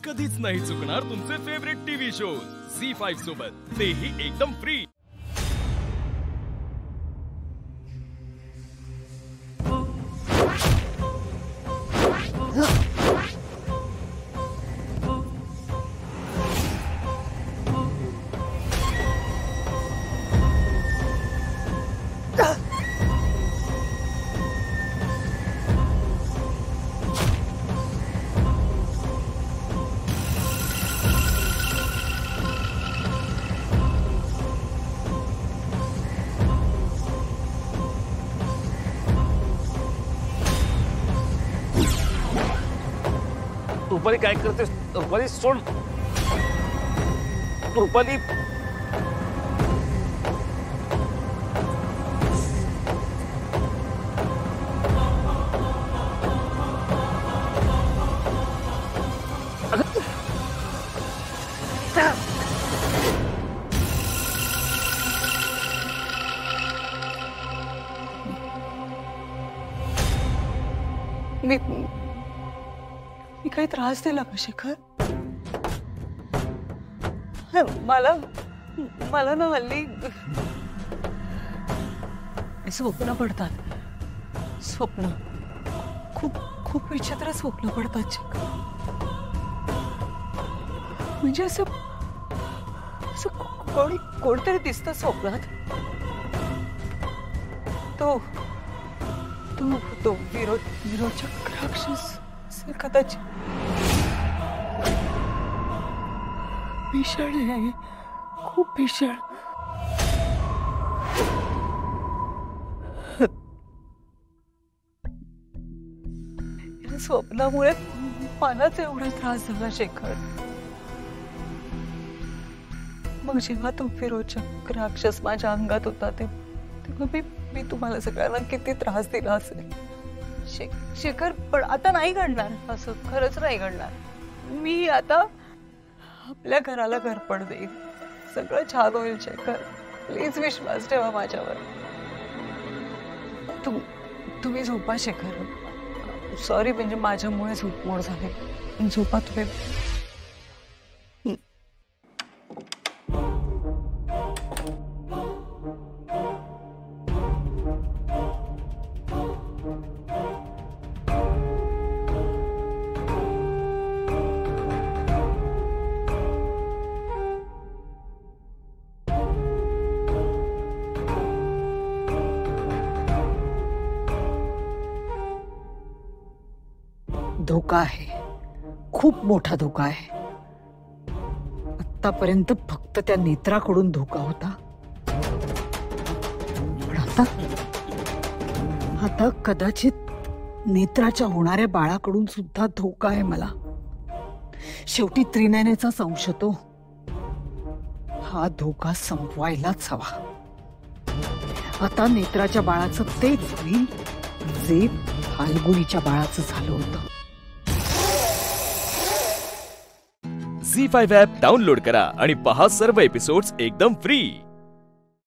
कधीच नाही चुकणार तुमचे फेवरेट टीव्ही शोज झी5 सोबत, तेही एकदम फ्री। रुपाली काय करतेस? रुपाली सोड। रुपाली मी काही त्रास दिला का शेखर? मला ना हल्ली स्वप्न पडतात। स्वप्न खूप खूप विचित्र स्वप्न पडतात शेखर। म्हणजे असं कोणतरी दिसतं स्वप्नात। तो विरोचक राक्षस कदाचित भीषण आहे, खूप भीषण। या स्वप्नामुळे मलाच एवढा त्रास झाला शेखर। मग जेव्हा तो विरोचक राक्षस माझ्या अंगात होता तेव्हा मी तुम्हाला सगळ्यांना किती त्रास दिला असेल शेखर। पण आता नाही घडणार, असं खरंच नाही घडणार। मी आता आपल्या घराला घरपण देईन, सगळं छान होईल शेखर। प्लीज विश्वास ठेवा माझ्यावर। तुम्ही झोपा शेखर। सॉरी, म्हणजे माझ्यामुळे झोपमोड झाली। झोपा तुम्ही। धोका आहे, खूप मोठा धोका आहे। आतापर्यंत फक्त त्या नेत्राकडून धोका होता, पण आता कदाचित नेत्राच्या होणाऱ्या बाळाकडून सुद्धा धोका आहे मला। शेवटी त्रिनयनेचा संशय तो, हा धोका संपवायलाच हवा। आता नेत्राच्या बाळाचं तेच होईल जे फाल्गुनीच्या बाळाचं झालं होतं। झी5 ॲप डाउनलोड करा आणि पहा सर्व एपिसोड्स एकदम फ्री।